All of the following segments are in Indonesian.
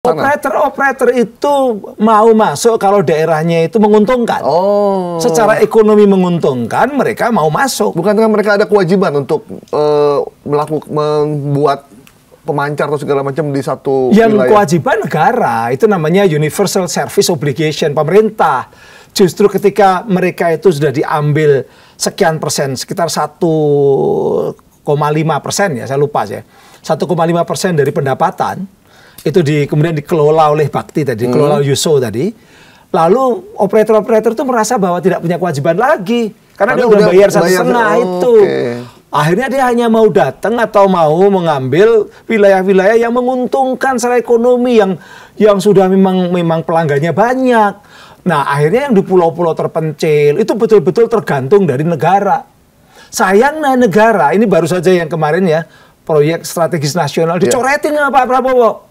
Operator itu mau masuk kalau daerahnya itu menguntungkan. Oh. Secara ekonomi menguntungkan, mereka mau masuk. Bukankah mereka ada kewajiban untuk membuat pemancar atau segala macam di satu yang wilayah? Kewajiban negara, itu namanya Universal Service Obligation pemerintah. Justru ketika mereka itu sudah diambil sekian persen, sekitar 1,5% ya, saya lupa ya. 1,5% dari pendapatan itu kemudian dikelola oleh Bakti tadi, dikelola USO tadi. Lalu operator-operator itu merasa bahwa tidak punya kewajiban lagi karena dia udah bayar 1,5 itu. Akhirnya dia hanya mau datang atau mau mengambil wilayah-wilayah yang menguntungkan secara ekonomi, yang sudah memang pelanggannya banyak. Nah, akhirnya yang di pulau-pulau terpencil itu betul-betul tergantung dari negara. Sayangnya negara, ini baru saja yang kemarin ya, proyek strategis nasional dicoretin sama Pak Prabowo.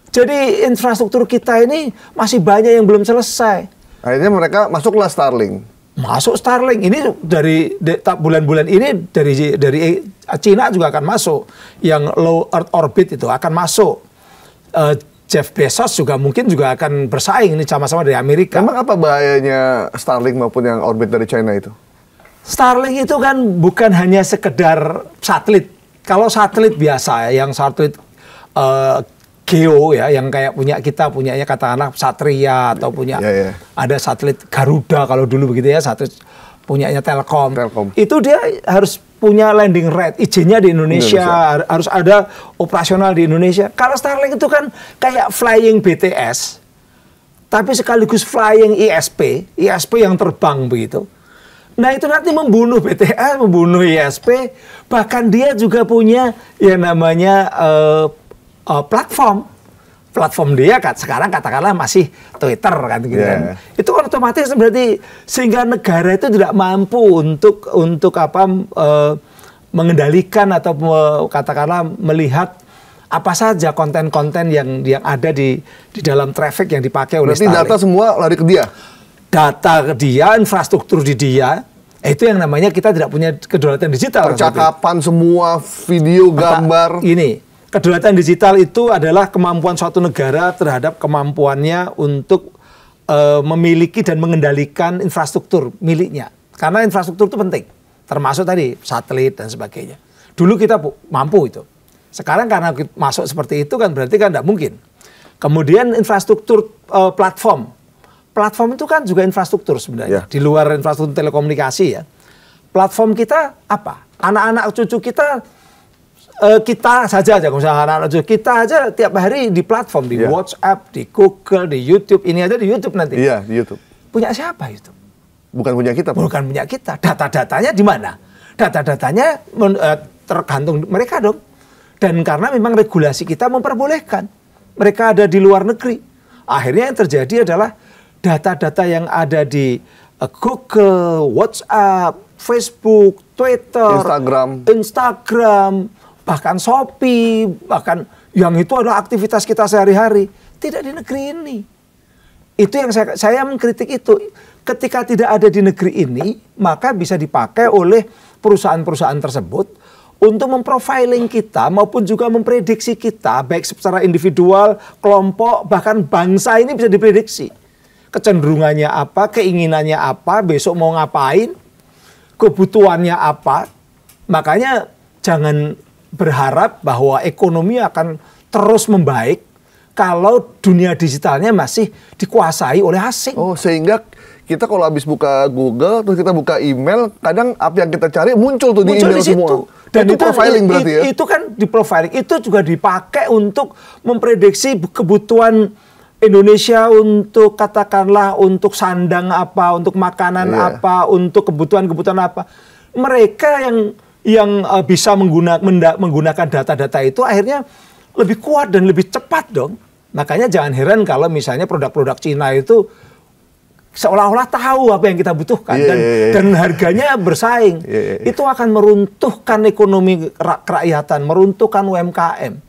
Jadi infrastruktur kita ini masih banyak yang belum selesai. Akhirnya mereka masuklah Starlink. Masuk Starlink ini dari bulan-bulan ini dari Cina juga akan masuk. Yang low Earth orbit itu akan masuk. Jeff Bezos juga mungkin juga akan bersaing ini sama-sama dari Amerika. Emang apa bahayanya Starlink maupun yang orbit dari China itu? Starlink itu kan bukan hanya sekedar satelit. Kalau satelit biasa yang satelit geo ya, yang kayak punyanya katakanlah Satria atau punya ada satelit Garuda kalau dulu begitu ya, satelit punyanya Telkom. Itu dia harus punya landing rate, izinnya di Indonesia. Harus ada operasional di Indonesia. Kalau Starlink itu kan kayak flying BTS, tapi sekaligus flying ISP yang terbang begitu. Nah itu nanti membunuh BTS, membunuh ISP, bahkan dia juga punya yang namanya platform dia sekarang katakanlah masih Twitter kan gitu kan. Itu kan otomatis berarti sehingga negara itu tidak mampu untuk mengendalikan atau katakanlah melihat apa saja konten-konten yang ada di dalam traffic yang dipakai oleh Starlink. Berarti data semua lari ke dia. Data ke dia, infrastruktur di dia. Itu yang namanya kita tidak punya kedaulatan digital. Percakapan semua, video, gambar. Ini kedaulatan digital itu adalah kemampuan suatu negara terhadap kemampuannya untuk memiliki dan mengendalikan infrastruktur miliknya. Karena infrastruktur itu penting, termasuk tadi satelit dan sebagainya. Dulu kita mampu itu. Sekarang karena masuk seperti itu kan berarti kan tidak mungkin. Kemudian infrastruktur platform. Platform itu kan juga infrastruktur sebenarnya. Di luar infrastruktur telekomunikasi ya. Platform kita apa? Anak-anak cucu kita saja misalnya anak-anak cucu kita aja tiap hari di platform, di WhatsApp, di Google, di YouTube. Ini aja di YouTube nanti. Iya, di YouTube. Punya siapa itu? Bukan punya kita. Bukan punya kita. Data-datanya di mana? Data-datanya tergantung mereka dong. Dan karena memang regulasi kita memperbolehkan. Mereka ada di luar negeri. Akhirnya yang terjadi adalah data-data yang ada di Google, WhatsApp, Facebook, Twitter, Instagram, bahkan Shopee, bahkan yang itu adalah aktivitas kita sehari-hari, tidak di negeri ini. Itu yang saya mengkritik itu. Ketika tidak ada di negeri ini, maka bisa dipakai oleh perusahaan-perusahaan tersebut untuk memprofiling kita maupun juga memprediksi kita, baik secara individual, kelompok, bahkan bangsa ini bisa diprediksi. Kecenderungannya apa, keinginannya apa, besok mau ngapain, kebutuhannya apa. Makanya jangan berharap bahwa ekonomi akan terus membaik kalau dunia digitalnya masih dikuasai oleh asing. Oh, sehingga kita kalau habis buka Google, terus kita buka email, kadang apa yang kita cari muncul tuh di email semua. Dan itu profiling berarti ya? Itu kan di profiling, itu juga dipakai untuk memprediksi kebutuhan Indonesia untuk katakanlah untuk sandang apa, untuk makanan apa, untuk kebutuhan-kebutuhan apa. Mereka yang bisa menggunakan data-data itu akhirnya lebih kuat dan lebih cepat dong. Makanya jangan heran kalau misalnya produk-produk Cina itu seolah-olah tahu apa yang kita butuhkan dan harganya bersaing. Itu akan meruntuhkan ekonomi kerakyatan, meruntuhkan UMKM.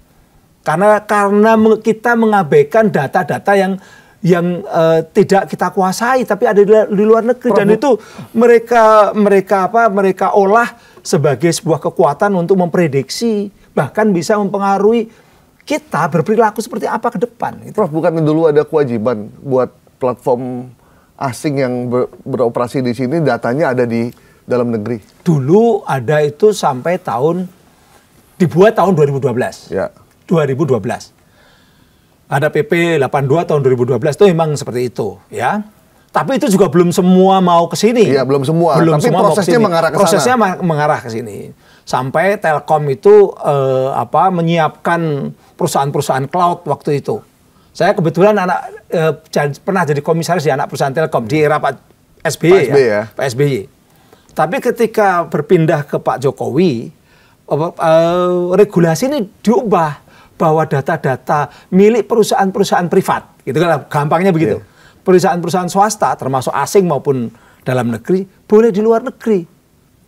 Karena kita mengabaikan data-data yang tidak kita kuasai tapi ada di luar negeri dan itu mereka olah sebagai sebuah kekuatan untuk memprediksi, bahkan bisa mempengaruhi kita berperilaku seperti apa ke depan. Gitu. Prof, bukan dulu ada kewajiban buat platform asing yang beroperasi di sini datanya ada di dalam negeri? Dulu ada itu sampai dibuat tahun 2012. Ya. 2012. Ada PP 82 tahun 2012 itu memang seperti itu, ya. Tapi itu juga belum semua mau ke sini. Iya, belum semua. Belum tapi semua prosesnya mengarah ke sana. Prosesnya mengarah ke sini. Sampai Telkom itu menyiapkan perusahaan-perusahaan cloud waktu itu. Saya kebetulan pernah jadi komisaris di anak perusahaan Telkom di era Pak SBY. Pak SBY. Tapi ketika berpindah ke Pak Jokowi, regulasi ini diubah bahwa data-data milik perusahaan-perusahaan privat, gitu kan, gampangnya begitu. Yeah. Perusahaan-perusahaan swasta, termasuk asing maupun dalam negeri, boleh di luar negeri.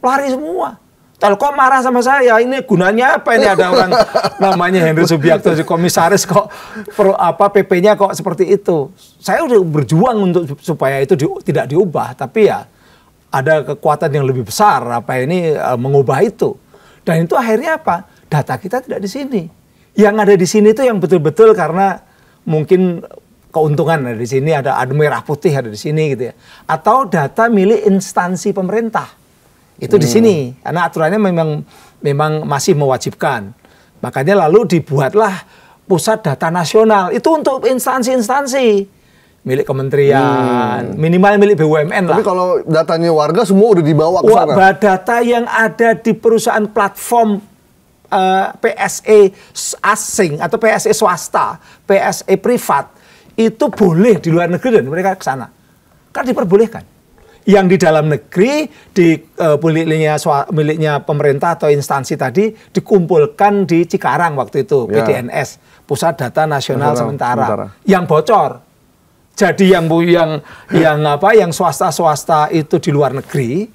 Lari semua. Telkom marah sama saya, ini gunanya apa ini ada orang namanya Henry Subiakto di komisaris kok PP-nya kok seperti itu. Saya udah berjuang untuk supaya itu tidak diubah, tapi ya ada kekuatan yang lebih besar mengubah itu. Dan itu akhirnya apa? Data kita tidak di sini. Yang ada di sini itu yang betul-betul karena mungkin keuntungan ada di sini, ada merah putih ada di sini gitu ya. Atau data milik instansi pemerintah. Itu di sini, karena aturannya memang masih mewajibkan. Makanya lalu dibuatlah pusat data nasional. Itu untuk instansi-instansi milik kementerian, minimal milik BUMN lah. Tapi kalau datanya warga semua udah dibawa ke sana. Data yang ada di perusahaan platform PSE asing atau PSE swasta, PSE privat itu boleh di luar negeri dan mereka ke sana. Kan diperbolehkan. Yang di dalam negeri di miliknya pemerintah atau instansi tadi dikumpulkan di Cikarang waktu itu, PDNS, Pusat Data Nasional Sementara yang bocor. Jadi yang swasta-swasta itu di luar negeri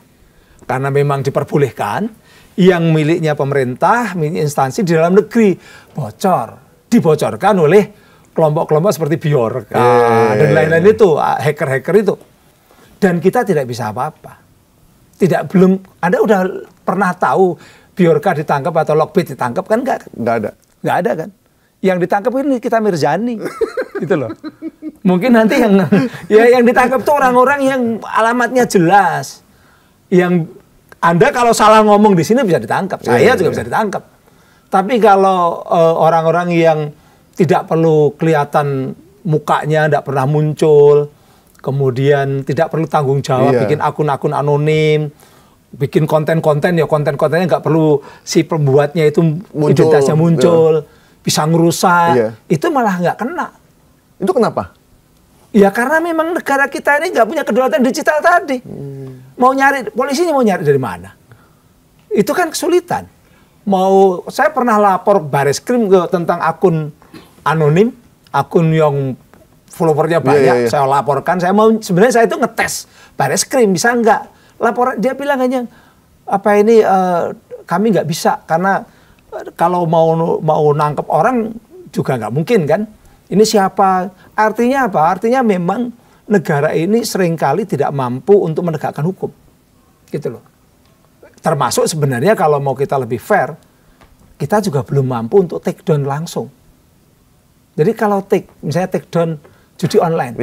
karena memang diperbolehkan, yang miliknya pemerintah, milik instansi di dalam negeri bocor, dibocorkan oleh kelompok-kelompok seperti Bjorka dan lain-lain itu, hacker-hacker itu. Dan kita tidak bisa apa-apa. Anda udah pernah tahu Bjorka ditangkap atau Lockbit ditangkap kan enggak? Enggak ada. Enggak ada kan? Yang ditangkap ini kita Mirzani. Gitu loh. Mungkin nanti yang ditangkap tuh orang-orang yang alamatnya jelas. Yang Anda kalau salah ngomong di sini bisa ditangkap. Saya juga bisa ditangkap. Tapi kalau orang-orang yang tidak perlu kelihatan mukanya, tidak pernah muncul, kemudian tidak perlu tanggung jawab, bikin akun-akun anonim, bikin konten-konten, ya konten-kontennya nggak perlu si pembuatnya itu identitasnya muncul, bisa ngerusak, itu malah nggak kena. Itu kenapa? Ya karena memang negara kita ini nggak punya kedaulatan digital tadi. Polisinya mau nyari dari mana? Itu kan kesulitan. Saya pernah lapor Bareskrim tentang akun anonim, akun yang followernya banyak, saya laporkan. Sebenarnya saya itu ngetes Bareskrim bisa nggak laporan. Dia bilang hanya kami nggak bisa karena kalau mau nangkep orang juga nggak mungkin kan. Ini siapa? Artinya apa? Artinya memang negara ini seringkali tidak mampu untuk menegakkan hukum, gitu loh. Termasuk sebenarnya kalau mau kita lebih fair, kita juga belum mampu untuk take down langsung. Jadi kalau misalnya take down judi online.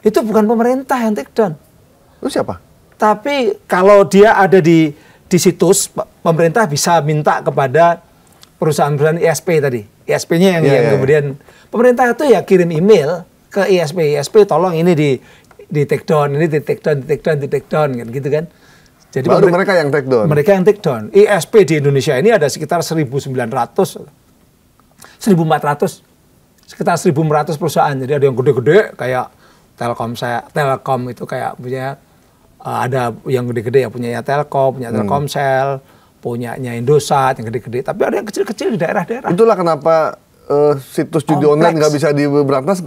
Itu bukan pemerintah yang take down. Itu siapa? Tapi kalau dia ada di situs, pemerintah bisa minta kepada perusahaan-perusahaan ISP tadi. ISP-nya yang kemudian pemerintah itu ya kirim email ke ISP. ISP tolong ini di take down, ini di take down kan gitu kan. Jadi baru mereka yang take down. Mereka yang take down. ISP di Indonesia ini ada sekitar 1.400 perusahaan. Jadi ada yang gede-gede kayak Telkom itu kayak punya ada yang gede-gede ya punya Telkom, punya Telkomsel, punyanya Indosat yang gede-gede. Tapi ada yang kecil-kecil di daerah-daerah. Itulah kenapa situs judi online nggak bisa diberantas.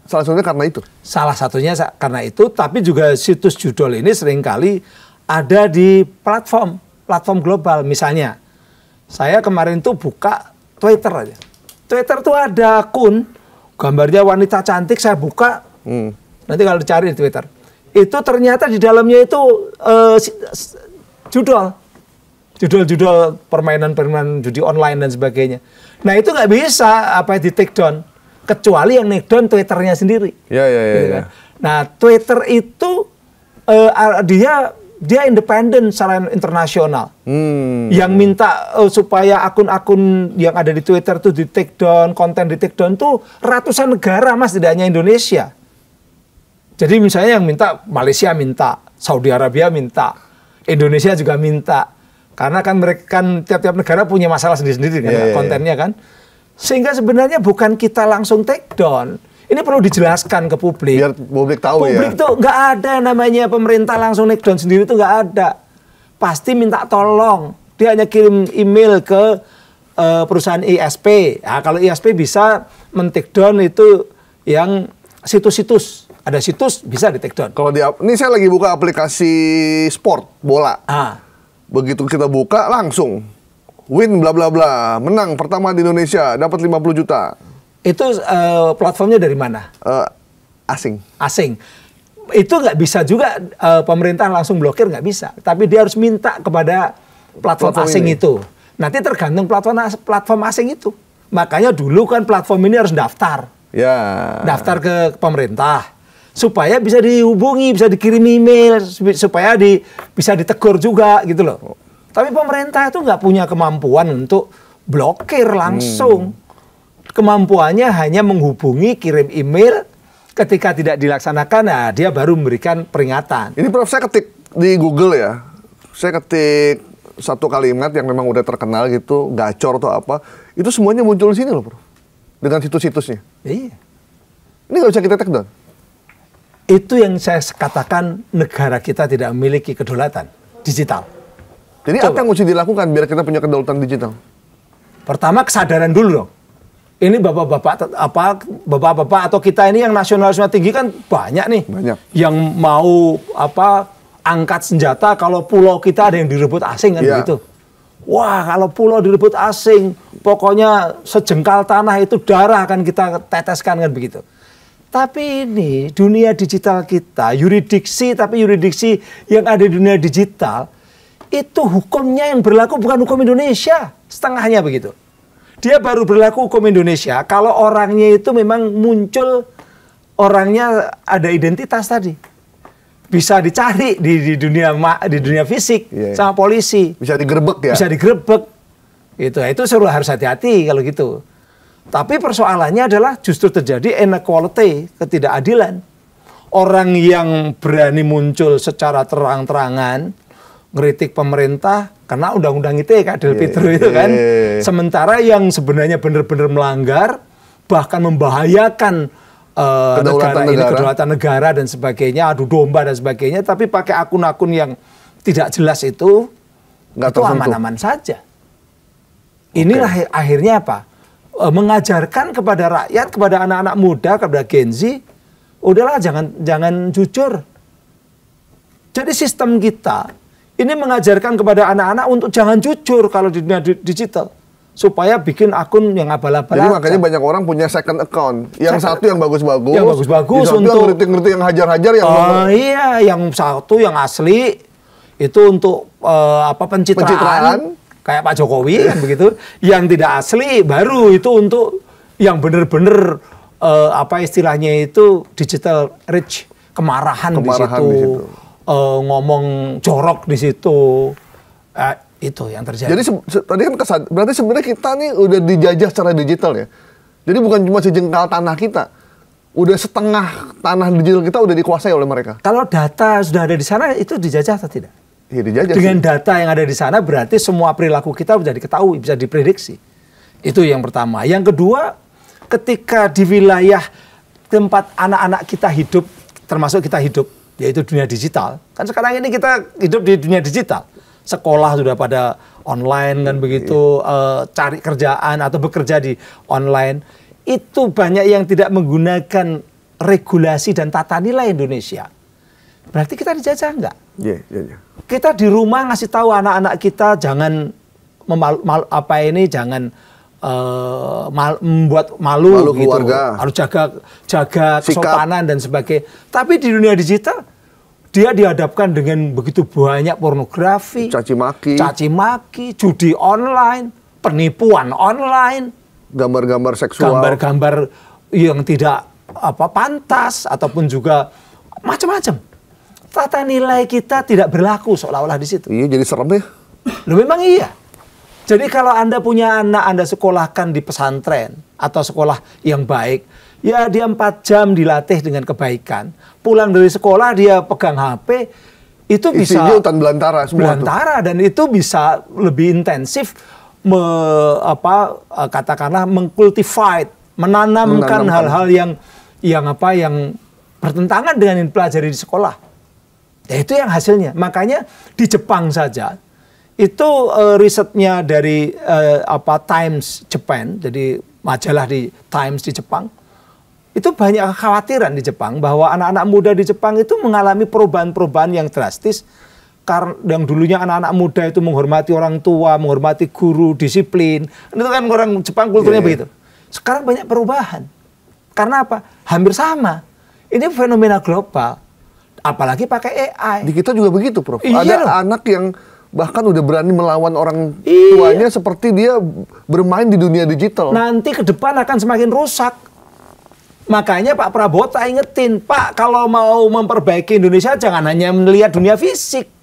Salah satunya karena itu. Salah satunya karena itu. Tapi juga situs judul ini seringkali ada di platform global. Misalnya, saya kemarin tuh buka Twitter aja. Twitter tuh ada akun, gambarnya wanita cantik, saya buka. Nanti kalau dicari di Twitter. Itu ternyata di dalamnya itu judul permainan judi online dan sebagainya. Nah itu nggak bisa di take down, kecuali yang take down Twitternya sendiri. Iya. Nah Twitter itu dia independen secara internasional. Yang minta supaya akun-akun yang ada di Twitter tuh di take down, konten di take down tuh ratusan negara, Mas, tidak hanya Indonesia. Jadi misalnya yang minta Malaysia minta, Saudi Arabia minta, Indonesia juga minta. Karena kan mereka kan tiap-tiap negara punya masalah sendiri-sendiri kan kontennya kan. Sehingga sebenarnya bukan kita langsung take down. Ini perlu dijelaskan ke publik. Biar publik tahu publik tuh nggak ada namanya pemerintah langsung take down sendiri tuh nggak ada. Pasti minta tolong. Dia hanya kirim email ke perusahaan ISP. Nah, kalau ISP bisa men-take down itu yang situs-situs. Ada situs bisa di-take down. Kalau ini saya lagi buka aplikasi sport bola. Begitu kita buka langsung win bla bla bla, menang pertama di Indonesia, dapat 50 juta. Itu platformnya dari mana? Asing. Itu nggak bisa juga pemerintah langsung blokir, nggak bisa. Tapi dia harus minta kepada platform asing itu. Nanti tergantung platform asing itu. Makanya dulu kan platform ini harus daftar. Daftar ke pemerintah. Supaya bisa dihubungi, bisa dikirim email, supaya bisa ditegur juga gitu loh. Tapi pemerintah itu nggak punya kemampuan untuk blokir langsung. Kemampuannya hanya menghubungi, kirim email, ketika tidak dilaksanakan, nah dia baru memberikan peringatan. Ini Prof, saya ketik di Google ya, saya ketik satu kalimat yang memang udah terkenal gitu, gacor atau apa, itu semuanya muncul di sini loh Prof, dengan situs-situsnya. Iya. Ini nggak bisa kita take down. Itu yang saya katakan negara kita tidak memiliki kedaulatan digital. Jadi apa yang mesti dilakukan biar kita punya kedaulatan digital? Pertama kesadaran dulu dong. Ini bapak-bapak atau kita ini yang nasionalisme tinggi kan banyak nih. Banyak. Yang mau angkat senjata kalau pulau kita ada yang direbut asing kan begitu. Wah, kalau pulau direbut asing, pokoknya sejengkal tanah itu darah akan kita teteskan kan begitu. Tapi ini dunia digital kita, yuridiksi yang ada di dunia digital, itu hukumnya yang berlaku bukan hukum Indonesia, setengahnya begitu. Dia baru berlaku hukum Indonesia kalau orangnya itu memang muncul, orangnya ada identitas tadi. Bisa dicari di dunia fisik sama polisi. Bisa digerebek ya? Bisa digerebek. Itu suruh harus hati-hati kalau gitu. Tapi persoalannya adalah justru terjadi inequality, ketidakadilan. Orang yang berani muncul secara terang-terangan, ngeritik pemerintah, karena undang-undang ITE, Adil Fitru itu kan. Sementara yang sebenarnya benar-benar melanggar, bahkan membahayakan kedaulatan negara dan sebagainya, adu domba dan sebagainya, tapi pakai akun-akun yang tidak jelas itu aman-aman saja. Inilah akhirnya apa? Mengajarkan kepada rakyat, kepada anak-anak muda, kepada Gen Z, udahlah jangan jujur. Jadi sistem kita ini mengajarkan kepada anak-anak untuk jangan jujur kalau di dunia digital, supaya bikin akun yang abal-abal. Jadi makanya banyak orang punya second account. Yang satu yang bagus-bagus, untuk yang ngerti-ngerti, yang hajar-hajar, yang yang satu yang asli itu untuk pencitraan. Kayak Pak Jokowi kan begitu, yang tidak asli baru itu untuk yang benar-benar istilahnya itu digital rich, kemarahan di situ. Ngomong jorok di situ, itu yang terjadi. Jadi tadi kan berarti sebenarnya kita nih udah dijajah secara digital ya. Jadi bukan cuma sejengkal tanah kita, udah setengah tanah digital kita udah dikuasai oleh mereka. Kalau data sudah ada di sana, itu dijajah atau tidak? Ya, dijajah dengan sih. Data yang ada di sana berarti semua perilaku kita bisa diketahui, bisa diprediksi. Itu yang pertama. Yang kedua, ketika di wilayah tempat anak-anak kita hidup, termasuk kita hidup, yaitu dunia digital. Kan sekarang ini kita hidup di dunia digital. Sekolah sudah pada online kan begitu, cari kerjaan atau bekerja di online. Itu banyak yang tidak menggunakan regulasi dan tata nilai Indonesia. Berarti kita dijajah enggak? Iya. Kita di rumah ngasih tahu anak-anak kita jangan jangan membuat malu gitu. Keluarga. Harus jaga kesopanan dan sebagainya. Tapi di dunia digital dia dihadapkan dengan begitu banyak pornografi, caci maki, judi online, penipuan online. gambar-gambar seksual, gambar-gambar yang tidak pantas ataupun juga macam-macam. Tata nilai kita tidak berlaku seolah-olah di situ. Iya, jadi serem ya. Loh, memang iya. Jadi kalau Anda punya anak, Anda sekolahkan di pesantren atau sekolah yang baik, ya dia 4 jam dilatih dengan kebaikan. Pulang dari sekolah dia pegang HP, itu bisa hutan belantara semua dan itu bisa lebih intensif katakanlah mengkultivate, menanamkan hal-hal yang bertentangan dengan yang dipelajari di sekolah. Ya, itu yang hasilnya. Makanya di Jepang saja itu risetnya dari Times Japan, jadi majalah di Times di Jepang, itu banyak kekhawatiran di Jepang bahwa anak-anak muda di Jepang itu mengalami perubahan-perubahan yang drastis. Karena yang dulunya anak-anak muda itu menghormati orang tua, menghormati guru, disiplin. Itu kan orang Jepang kulturnya begitu. Sekarang banyak perubahan. Karena apa? Hampir sama. Ini fenomena global. Apalagi pakai AI. Di kita juga begitu, Prof. Iya, ada anak yang bahkan udah berani melawan orang tuanya seperti dia bermain di dunia digital. Nanti ke depan akan semakin rusak. Makanya Pak Prabowo tak ingetin, Pak, kalau mau memperbaiki Indonesia jangan hanya melihat dunia fisik.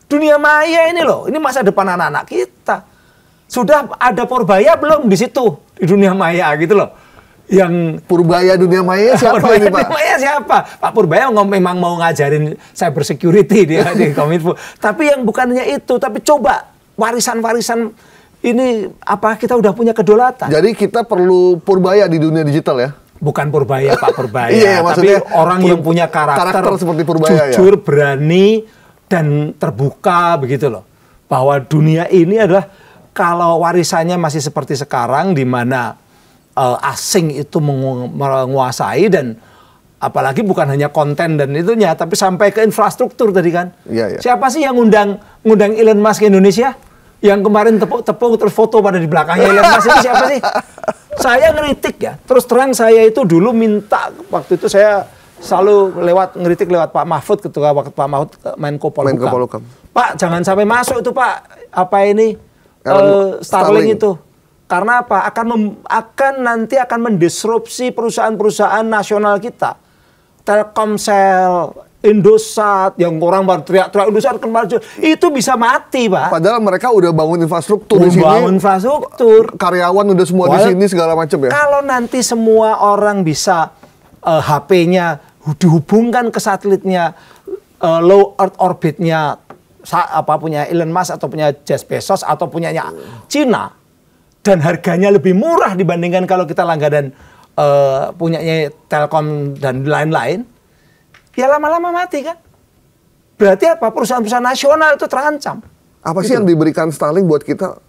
Dunia maya ini loh, ini masa depan anak-anak kita. Sudah ada Purbaya belum di situ, di dunia maya gitu loh. Yang Purbaya dunia maya siapa ini, Pak? Dunia maya siapa? Pak Purbaya memang mau ngajarin cyber security dia di Kominfo. Tapi yang bukannya itu, tapi coba warisan-warisan ini kita udah punya kedaulatan. Jadi kita perlu Purbaya di dunia digital ya? Bukan Purbaya, Pak Purbaya. Iya, tapi orang yang punya karakter seperti Purbaya, jujur, berani, dan terbuka begitu loh. Bahwa dunia ini adalah kalau warisannya masih seperti sekarang di mana asing itu menguasai dan apalagi bukan hanya konten dan itunya tapi sampai ke infrastruktur tadi kan. Iya, iya. Siapa sih yang ngundang Elon Musk ke Indonesia? Yang kemarin tepuk-tepuk terus foto pada di belakangnya Elon Musk itu siapa sih? Saya ngeritik ya. Terus terang saya itu dulu minta waktu itu saya selalu ngeritik lewat Pak Mahfud ketika waktu Pak Mahfud Menko Polhukam. Pak, jangan sampai masuk itu Pak Starlink itu. Karena apa? Nanti akan mendisrupsi perusahaan-perusahaan nasional kita. Telkomsel, Indosat, yang orang baru teriak-teriak Indosat kan maju, itu bisa mati, Pak. Padahal mereka udah bangun infrastruktur di sini. Bangun infrastruktur. Karyawan udah semua di sini segala macam ya. Kalau nanti semua orang bisa HP-nya dihubungkan ke satelitnya, low Earth orbitnya punya Elon Musk atau punya Jeff Bezos atau punyanya Cina dan harganya lebih murah dibandingkan kalau kita langganan punyanya Telkom dan lain-lain, ya lama-lama mati kan. Berarti apa? Perusahaan-perusahaan nasional itu terancam. Apa sih yang diberikan Starlink buat kita?